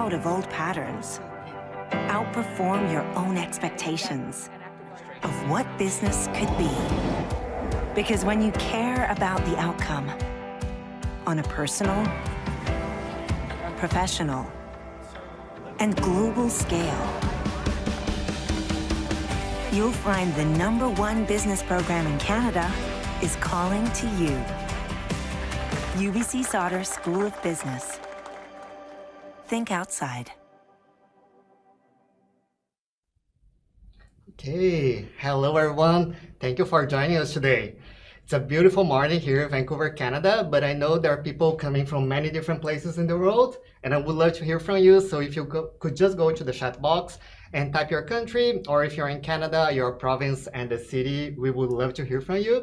out of old patterns. Outperform your own expectations of what business could be. Because when you care about the outcome on a personal, professional, and global scale, you'll find the #1 business program in Canada is calling to you. UBC Sauder School of Business. Think outside. Okay, hello everyone. Thank you for joining us today. It's a beautiful morning here in Vancouver, Canada, but I know there are people coming from many different places in the world, and I would love to hear from you. So if you could just go to the chat box and type your country, or if you're in Canada, your province and the city, we would love to hear from you.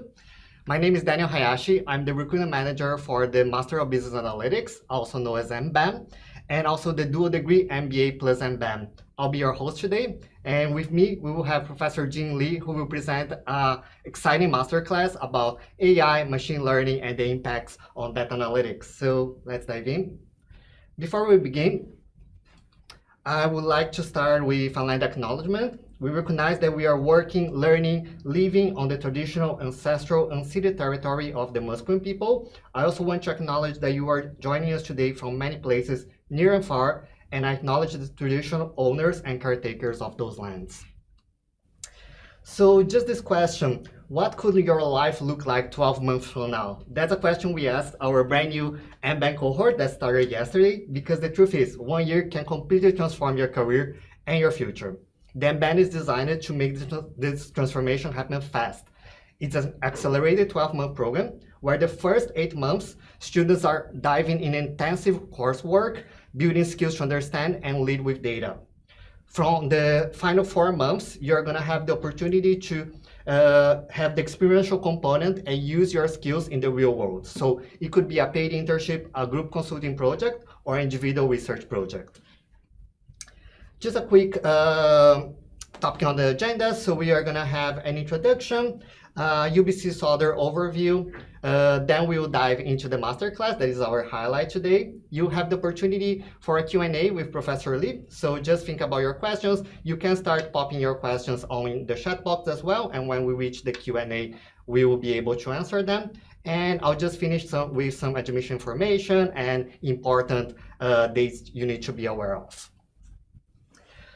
My name is Daniel Hayashi. I'm the recruitment manager for the Master of Business Analytics, also known as MBAN, and also the dual degree MBA plus MBAN. I'll be your host today, and with me, we will have Professor Moo Lee, who will present an exciting masterclass about AI, machine learning, and the impacts on data analytics. So let's dive in. Before we begin, I would like to start with a land acknowledgement. We recognize that we are working, learning, living on the traditional, ancestral, unceded territory of the Musqueam people. I also want to acknowledge that you are joining us today from many places, near and far, and I acknowledge the traditional owners and caretakers of those lands. So just this question, what could your life look like 12 months from now? That's a question we asked our brand new MBAN cohort that started yesterday, because the truth is, 1 year can completely transform your career and your future. The MBAN is designed to make this transformation happen fast. It's an accelerated 12-month program where the first 8 months, students are diving in intensive coursework, building skills to understand and lead with data. From the final 4 months, you're going to have the opportunity to have the experiential component and use your skills in the real world. So it could be a paid internship, a group consulting project, or individual research project. Just a quick topic on the agenda. So we are going to have an introduction, UBC Sauder overview. Then we will dive into the masterclass. That is our highlight today. You have the opportunity for a Q&A with Professor Lee. So just think about your questions. You can start popping your questions on the chat box as well. And when we reach the Q&A, we will be able to answer them. And I'll just finish with some admission information and important dates you need to be aware of.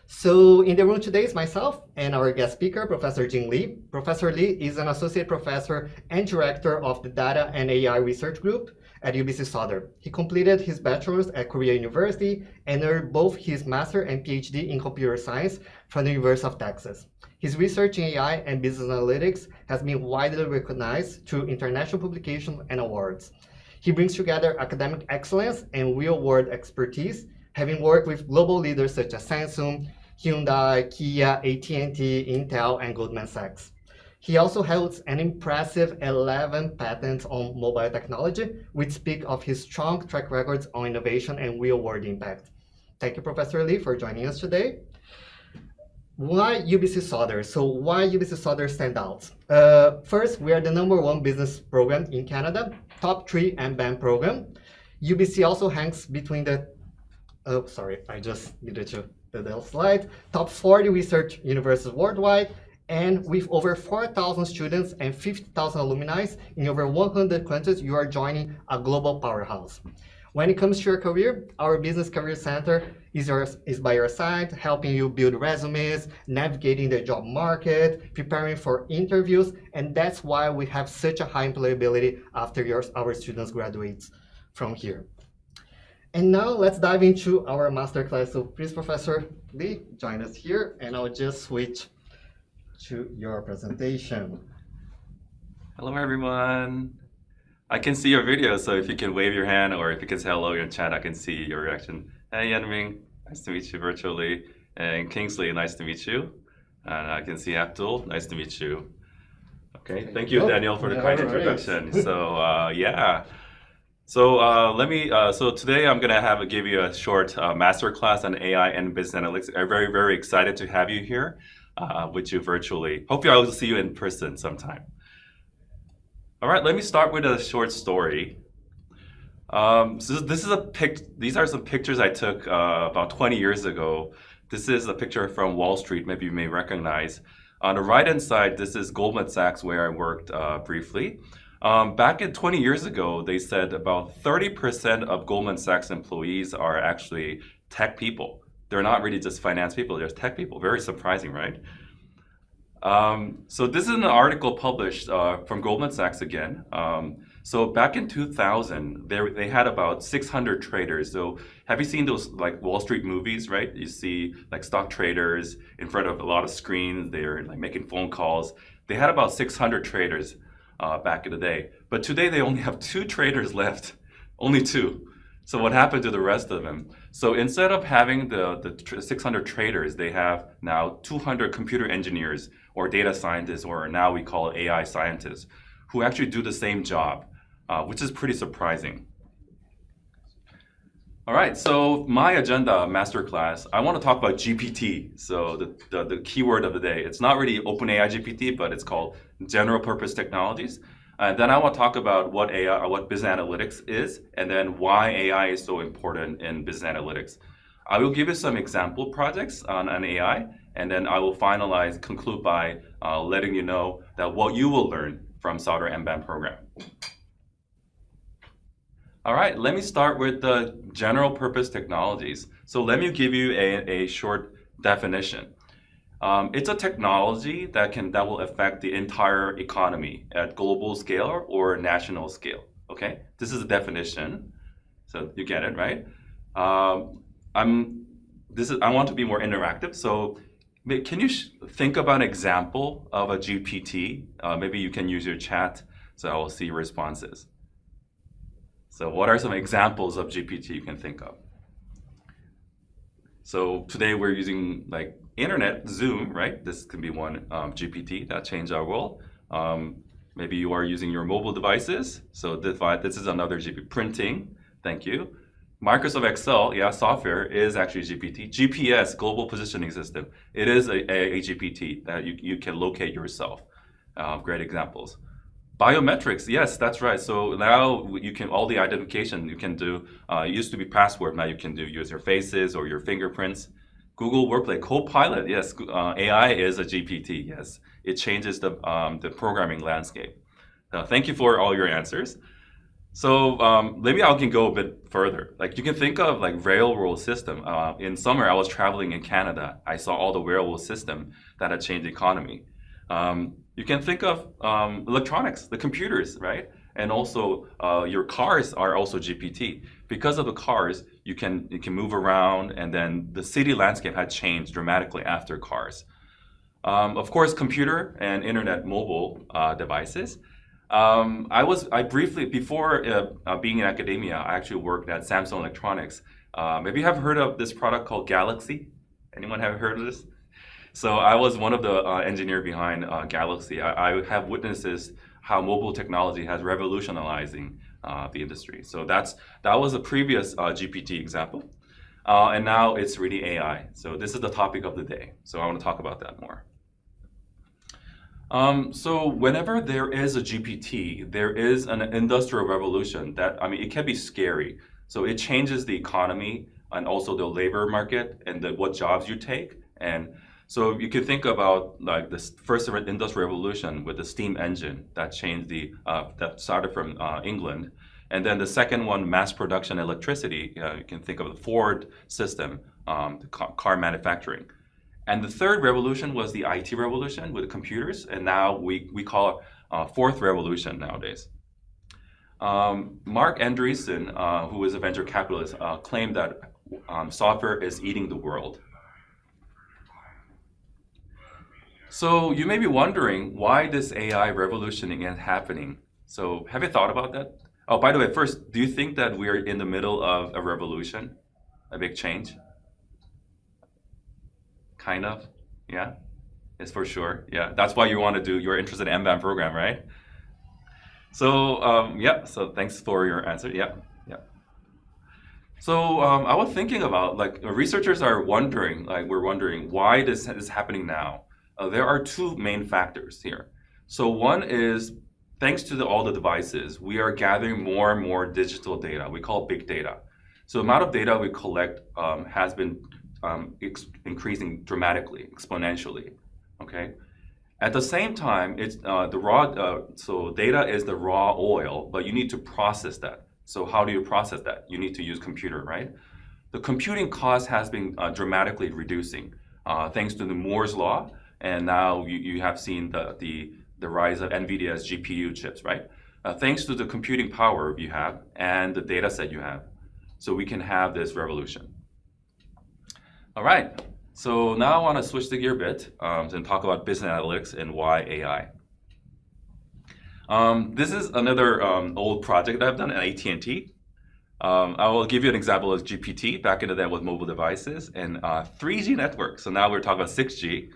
So in the room today is myself and our guest speaker, Professor Moo Lee. Professor Lee is an associate professor and director of the Data and AI Research Group at UBC Sauder. He completed his bachelor's at Korea University and earned both his master and PhD in computer science from the University of Texas. His research in AI and business analytics has been widely recognized through international publications and awards. He brings together academic excellence and real-world expertise, having worked with global leaders such as Samsung, Hyundai, Kia, AT&T, Intel, and Goldman Sachs. He also holds an impressive 11 patents on mobile technology, which speak of his strong track records on innovation and real-world impact. Thank you, Professor Lee, for joining us today. Why UBC Sauder? So why UBC Sauder stand out? First, we are the #1 business program in Canada, top 3 MBAN program. UBC also hangs between the oh, sorry, I just needed to do the slide. Top 40 research universities worldwide, and with over 4,000 students and 50,000 alumni in over 100 countries, you are joining a global powerhouse. When it comes to your career, our Business Career Center is by your side, helping you build resumes, navigating the job market, preparing for interviews, and that's why we have such a high employability after our students graduate from here. And now let's dive into our masterclass. So please, Professor Lee, join us here, and I'll just switch to your presentation. Hello, everyone. I can see your video, so if you can wave your hand or if you can say hello in chat, I can see your reaction. Hey, Yanming, nice to meet you virtually. And Kingsley, nice to meet you. And I can see Abdul, nice to meet you. Okay, thank you, Daniel, for the kind introduction. So, yeah. So today I'm gonna give you a short masterclass on AI and business analytics. I'm very, very excited to have you here with you virtually. Hopefully I will see you in person sometime. All right, let me start with a short story. So this is these are some pictures I took about 20 years ago. This is a picture from Wall Street, maybe you may recognize. On the right-hand side, this is Goldman Sachs, where I worked briefly. Back in 20 years ago, they said about 30% of Goldman Sachs employees are actually tech people. They're not really just finance people, they're tech people. Very surprising, right? So this is an article published from Goldman Sachs again. So back in 2000, they had about 600 traders. So have you seen those like Wall Street movies, right? You see like stock traders in front of a lot of screens. They're like making phone calls. They had about 600 traders back in the day. But today they only have 2 traders left, only 2. So what happened to the rest of them? So instead of having the 600 traders, they have now 200 computer engineers or data scientists, or now we call it AI scientists, who actually do the same job, which is pretty surprising. All right, so my agenda masterclass, I want to talk about GPT. So the keyword of the day, it's not really OpenAI GPT, but it's called general purpose technologies. And then I want to talk about what business analytics is, and then why AI is so important in business analytics. I will give you some example projects on AI, and then I will conclude by letting you know that what you will learn from Sauder MBAN program. All right, let me start with the general purpose technologies. So let me give you a short definition. It's a technology that will affect the entire economy at global scale or national scale. Okay, this is a definition, so you get it, right? I want to be more interactive. So can you think about an example of a GPT? Maybe you can use your chat, so I will see your responses. So what are some examples of GPT you can think of? So today we're using like internet, Zoom, right? This can be one GPT that changed our world. Maybe you are using your mobile devices. So this is another GPT. Printing, thank you. Microsoft Excel, yeah, software is actually GPT. GPS, global positioning system. It is a GPT that you can locate yourself. Great examples. Biometrics, yes, that's right. So now you can, all the identification you can do, it used to be password, now you can use your faces or your fingerprints. Google Workplace, Copilot, yes, AI is a GPT, yes. It changes the programming landscape. Thank you for all your answers. So maybe I can go a bit further. Like you can think of like railroad system. In summer, I was traveling in Canada. I saw all the railroad system that had changed the economy. You can think of electronics, the computers, right? And also your cars are also GPT. Because of the cars, you can move around, and then the city landscape had changed dramatically after cars. Of course, computer and internet mobile devices. I briefly, before being in academia, I actually worked at Samsung Electronics. Maybe you have heard of this product called Galaxy? Anyone have heard of this? So I was one of the engineer behind Galaxy. I have witnesses how mobile technology has revolutionizing the industry. So that was a previous GPT example. And now it's really AI. So this is the topic of the day. So I want to talk about that more. So whenever there is a GPT, there is an industrial revolution that, I mean, it can be scary. So it changes the economy and also the labor market and what jobs you take. And so you can think about like this first industrial revolution with the steam engine that changed that started from England. And then the second one, mass production electricity, you can think of the Ford system, the car manufacturing. And the third revolution was the IT revolution with the computers. And now we call it fourth revolution nowadays. Mark Andreessen, who is a venture capitalist, claimed that software is eating the world. So you may be wondering why this AI revolution is happening. So have you thought about that? Oh, by the way, first, do you think that we're in the middle of a revolution, a big change? Kind of, yeah, it's for sure. Yeah, that's why you're interested in MBAN program, right? So yeah, so thanks for your answer. Yeah. So I was thinking about, like, researchers are wondering, we're wondering why this is happening now. There are two main factors here. So one is thanks to all the devices, we are gathering more and more digital data. We call it big data. So the amount of data we collect has been increasing dramatically, exponentially. Okay. At the same time, it's the raw. So data is the raw oil, but you need to process that. So how do you process that? You need to use computer, right? The computing cost has been dramatically reducing thanks to the Moore's law, and now you have seen the rise of NVIDIA's GPU chips, right? Thanks to the computing power you have and the data set you have, so we can have this revolution. All right. So now I want to switch the gear a bit and talk about business analytics and why AI. This is another old project that I've done at AT&T. I will give you an example of GPT. Back into that with mobile devices and 3G network. So now we're talking about 6G.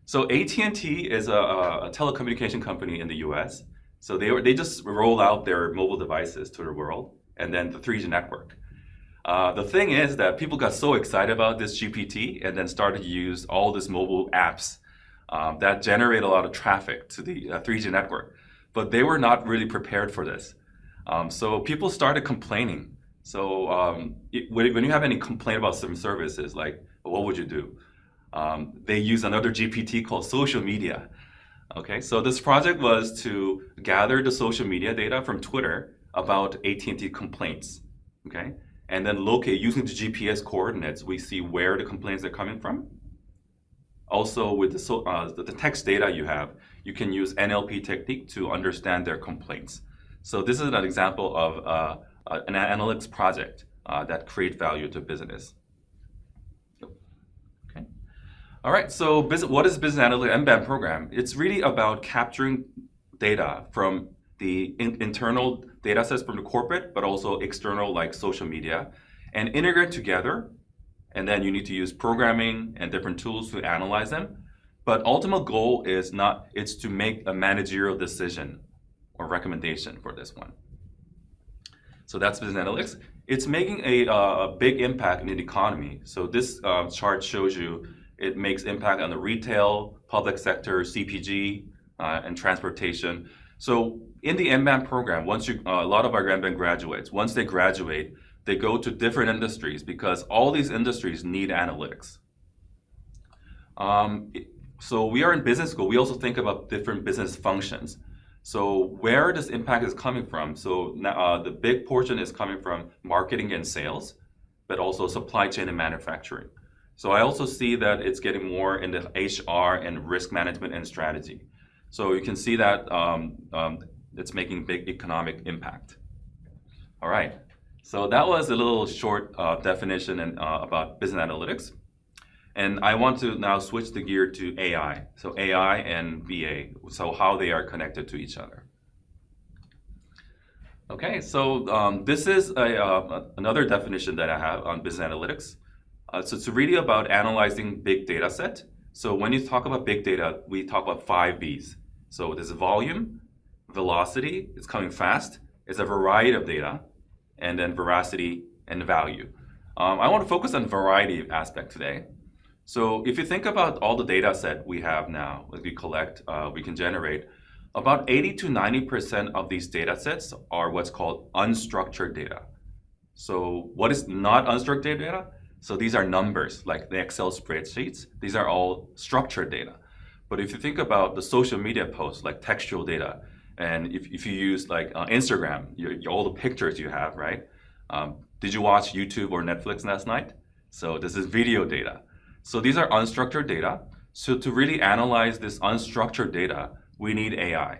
So AT&T is a telecommunication company in the US. So they just roll out their mobile devices to the world, and then the 3G network. The thing is that people got so excited about this GPT and then started to use all these mobile apps that generate a lot of traffic to the 3G network. But they were not really prepared for this. So people started complaining. So when you have any complaint about some services, like what would you do? They use another GPT called social media. Okay, so this project was to gather the social media data from Twitter about AT&T complaints. Okay. And then locate, using the GPS coordinates, we see where the complaints are coming from. Also, with the text data you have, you can use NLP technique to understand their complaints. So this is an example of an analytics project that creates value to business. Okay. All right, so what is Business Analytics MBAN program? It's really about capturing data from the internal data sets from the corporate, but also external like social media, and integrate together. And then you need to use programming and different tools to analyze them. But ultimate goal is it's to make a managerial decision or recommendation for this one. So that's business analytics. It's making a big impact in the economy. So this chart shows you it makes impact on the retail, public sector, CPG, and transportation. So in the MBAN program, a lot of our MBAN graduates, once they graduate, they go to different industries because all these industries need analytics. So we are in business school. We also think about different business functions. So where this impact is coming from? So the big portion is coming from marketing and sales, but also supply chain and manufacturing. So I also see that it's getting more into HR and risk management and strategy. So you can see that it's making big economic impact. All right, so that was a little short definition about business analytics. And I want to now switch the gear to AI. So AI and VA, so how they are connected to each other. Okay, so this is another definition that I have on business analytics. So it's really about analyzing big data set. So when you talk about big data, we talk about 5 V's. So there's volume, velocity, it's coming fast, it's a variety of data, and then veracity and value. I want to focus on variety aspect today. So if you think about all the data set we have now, that we collect, we can generate, about 80 to 90% of these data sets are what's called unstructured data. So what is not unstructured data? So these are numbers, like the Excel spreadsheets. These are all structured data. But if you think about the social media posts, like textual data, and if you use like Instagram, all the pictures you have, right? Did you watch YouTube or Netflix last night? So this is video data. So these are unstructured data. So to really analyze this unstructured data, we need AI,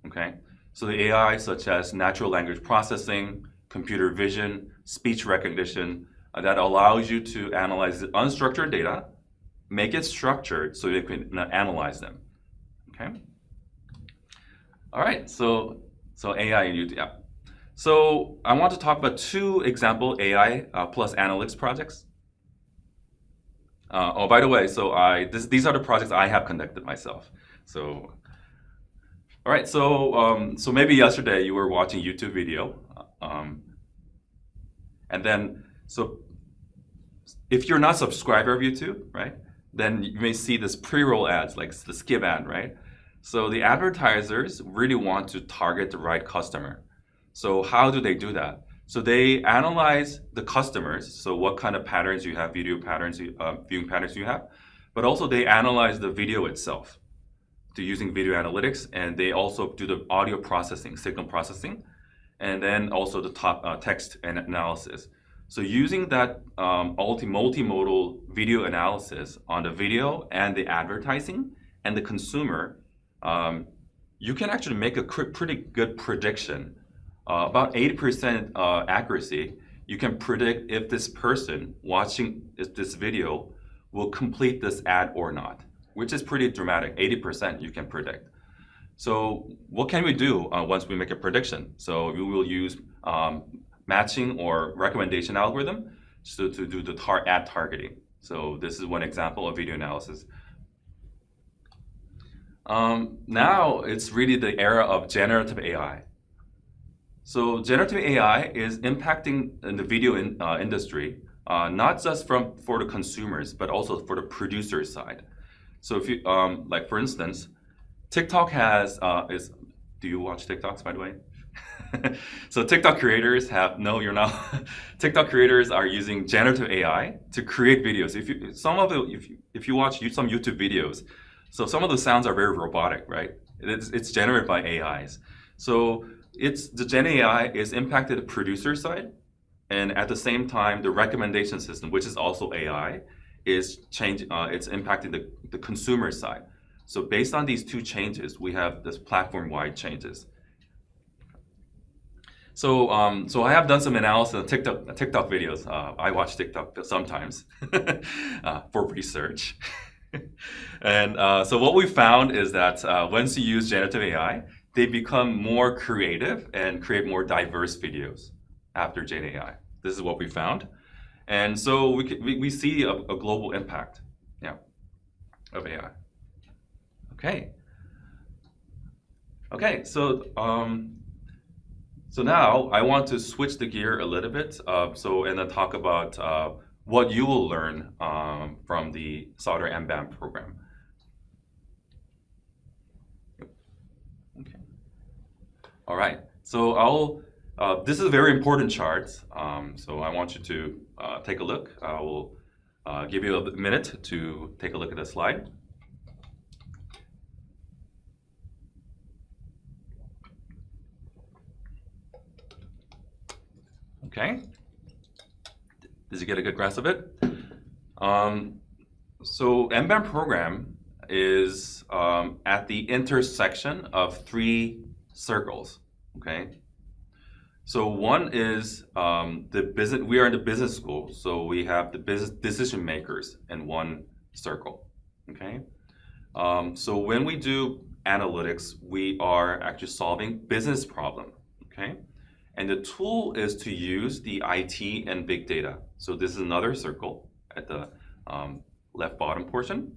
okay? So the AI such as natural language processing, computer vision, speech recognition, that allows you to analyze the unstructured data, make it structured so you can analyze them, okay? All right, so AI and YouTube, yeah. So I want to talk about 2 example AI plus analytics projects. Oh, by the way, so these are the projects I have conducted myself. So, all right, so maybe yesterday you were watching YouTube video, and then so if you're not a subscriber of YouTube, right, then you may see this pre-roll ads like the skip ad, right? So the advertisers really want to target the right customer. So how do they do that? So they analyze the customers, so what kind of patterns you have, video patterns, viewing patterns you have, but also they analyze the video itself to using video analytics, and they also do the audio processing, signal processing, and then also the top text analysis. So using that multimodal video analysis on the video and the advertising and the consumer, you can actually make a pretty good prediction. About 80% accuracy, you can predict if this person watching this video will complete this ad or not, which is pretty dramatic. 80% you can predict. So what can we do once we make a prediction? So we will use matching or recommendation algorithm to do the ad targeting. So this is one example of video analysis. Now it's really the era of generative AI. So generative AI is impacting in the video industry, not just for the consumers, but also for the producer side. So if you, like for instance, TikTok has, do you watch TikToks, by the way? So TikTok creators have, no, you're not. TikTok creators are using generative AI to create videos. If you watch some YouTube videos, so some of the sounds are very robotic, right? It's generated by AIs. So the Gen AI is impacted the producer side, and at the same time, the recommendation system, which is also AI, is it's impacting the consumer side. So based on these two changes, we have this platform-wide changes. So I have done some analysis of TikTok videos. I watch TikTok sometimes for research. And so what we found is that once you use generative AI, they become more creative and create more diverse videos after Gen AI. This is what we found. And so we see a global impact, yeah, of AI. Okay, so now I want to switch the gear a little bit, and then talk about what you will learn from the Sauder MBAN program. Okay. All right. So this is a very important chart. So I want you to take a look. I will give you a minute to take a look at the slide. Okay. Did you get a good grasp of it? So MBAN program is at the intersection of three circles. Okay. So one is the business. We are in the business school, so we have the business decision makers in one circle. Okay. So when we do analytics, we are actually solving business problem. Okay. And the tool is to use the IT and big data. So this is another circle at the left bottom portion.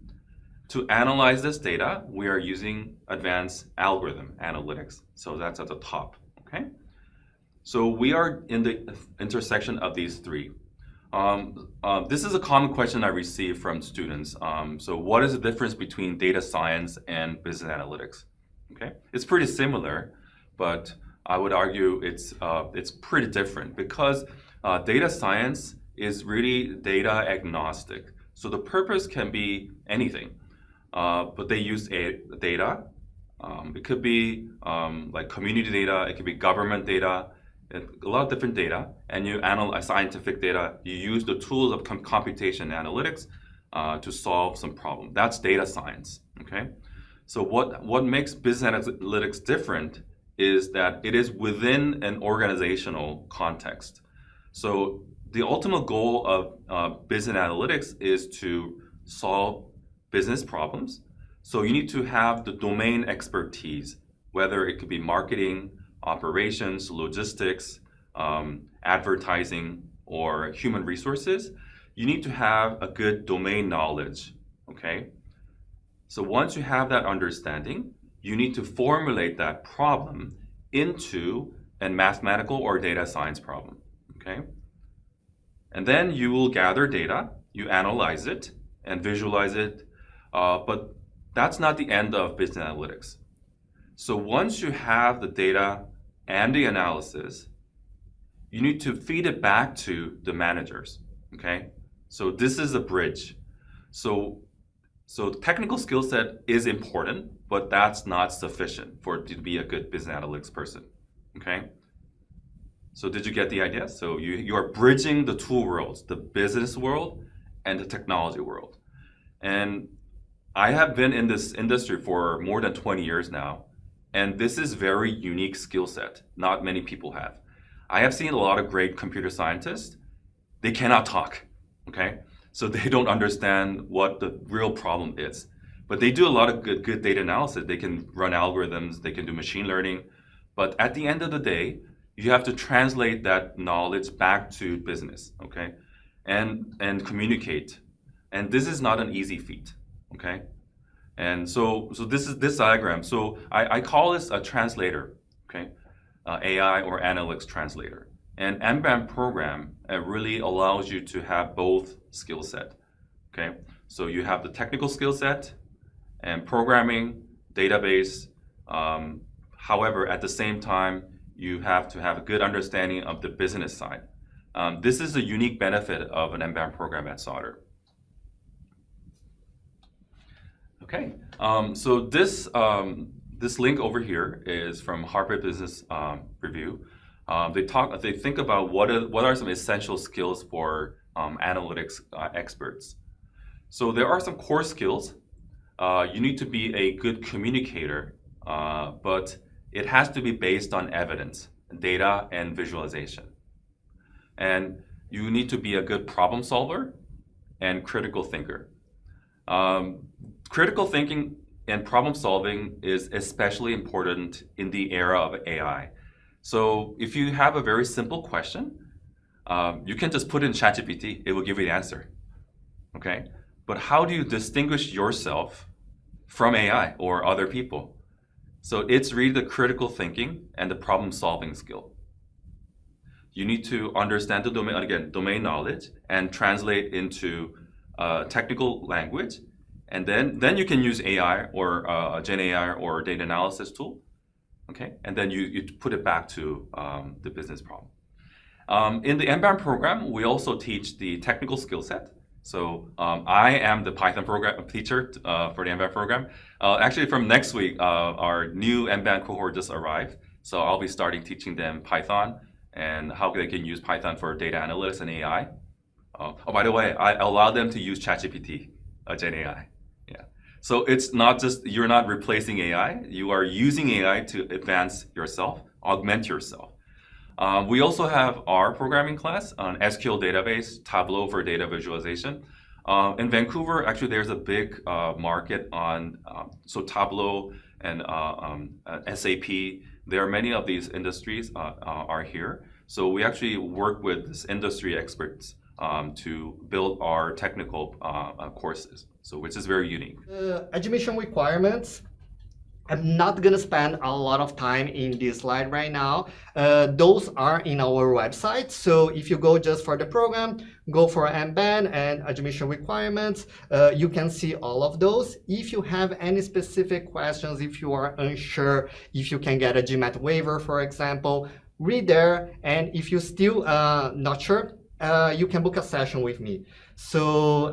To analyze this data, we are using advanced algorithm analytics. So that's at the top, okay? So we are in the intersection of these three. This is a common question I receive from students. So what is the difference between data science and business analytics? Okay, it's pretty similar, but I would argue it's pretty different because data science is really data agnostic. So the purpose can be anything, but they use data. It could be like community data, it could be government data, a lot of different data, and you analyze scientific data. You use the tools of computation analytics to solve some problem. That's data science. Okay, so what makes business analytics different is that it is within an organizational context. So the ultimate goal of business analytics is to solve business problems. So you need to have the domain expertise, whether it could be marketing, operations, logistics, advertising, or human resources. You need to have a good domain knowledge, okay? So once you have that understanding, you need to formulate that problem into a mathematical or data science problem, okay? And then you will gather data, you analyze it and visualize it, but that's not the end of business analytics. So once you have the data and the analysis, you need to feed it back to the managers, okay? So this is a bridge. So the technical skill set is important, but that's not sufficient for it to be a good business analytics person, okay? So did you get the idea? So you are bridging the two worlds, the business world and the technology world. And I have been in this industry for more than 20 years now, and this is very unique skill set. Not many people have. I have seen a lot of great computer scientists. They cannot talk, okay? So they don't understand what the real problem is. But they do a lot of good data analysis. They can run algorithms, they can do machine learning. But at the end of the day, you have to translate that knowledge back to business, okay? And communicate. And this is not an easy feat, okay? And so this is this diagram. So I call this a translator, okay? AI or analytics translator. And MBAN program really allows you to have both skill set, okay? So you have the technical skill set and programming, database. However, at the same time, you have to have a good understanding of the business side. This is a unique benefit of an MBAN program at Sauder. Okay, so this link over here is from Harvard Business Review. They think about what are some essential skills for analytics experts. So there are some core skills. You need to be a good communicator, but it has to be based on evidence, data, and visualization. And you need to be a good problem solver and critical thinker. Critical thinking and problem solving is especially important in the era of AI. So if you have a very simple question, you can just put in ChatGPT, it will give you the answer, okay? But how do you distinguish yourself from AI or other people? So it's really the critical thinking and the problem solving skill. You need to understand the domain, again, domain knowledge, and translate into technical language. And then you can use AI or a Gen AI or data analysis tool, okay? And then you put it back to the business problem. In the MBAN program, we also teach the technical skill set. So I am the Python program teacher for the MBAN program. Actually, from next week, our new MBAN cohort just arrived. So I'll be starting teaching them Python and how they can use Python for data analytics and AI. Oh, by the way, I allow them to use ChatGPT, Gen AI. Yeah. So it's not just, you're not replacing AI, you are using AI to advance yourself, augment yourself. We also have our programming class on SQL database, Tableau for data visualization. In Vancouver, actually, there's a big market on so Tableau and SAP. There are many of these industries are here. So we actually work with this industry experts to build our technical courses, so which is very unique. Admission requirements. I'm not gonna spend a lot of time in this slide right now. Those are in our website. So if you go just for the program, go for MBAN and admission requirements, you can see all of those. If you have any specific questions, if you are unsure, if you can get a GMAT waiver, for example, read there. And if you're still not sure, you can book a session with me. So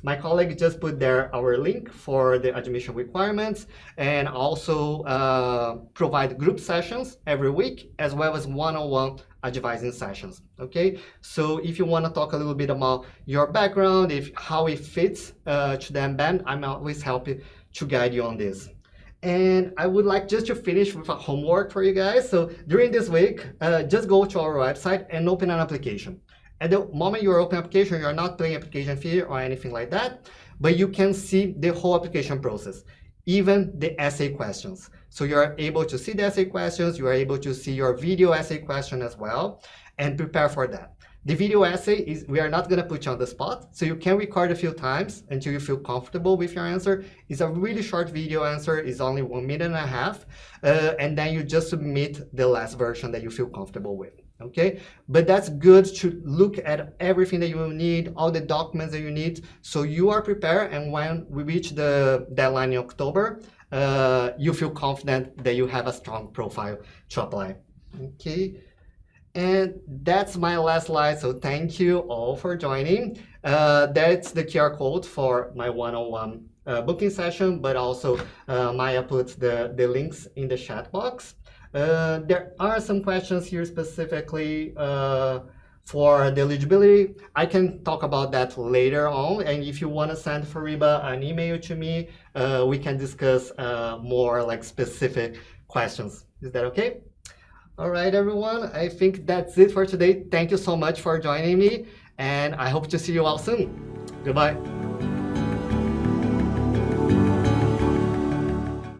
my colleague just put there our link for the admission requirements, and also provide group sessions every week, as well as one-on-one advising sessions, okay? So if you want to talk a little bit about your background, how it fits to the MBAN, I'm always happy to guide you on this. And I would like just to finish with a homework for you guys. So during this week, just go to our website and open an application. At the moment you open application, you're not paying application fee or anything like that, but you can see the whole application process, even the essay questions. So you're able to see the essay questions, you are able to see your video essay question as well, and prepare for that. The video essay is, we are not gonna put you on the spot, so you can record a few times until you feel comfortable with your answer. It's a really short video answer, it's only 1.5 minutes, and then you just submit the last version that you feel comfortable with. okay? But that's good to look at everything that you will need, all the documents that you need, so you are prepared, and when we reach the deadline in October, you feel confident that you have a strong profile to apply, okay? And that's my last slide, so thank you all for joining. That's the QR code for my one-on-one booking session, but also Maya puts the links in the chat box. There are some questions here specifically for the eligibility. I can talk about that later on, and if you want to send Fariba an email to me, we can discuss more like specific questions. Is that okay? All right, everyone. I think that's it for today. Thank you so much for joining me, and I hope to see you all soon. Goodbye.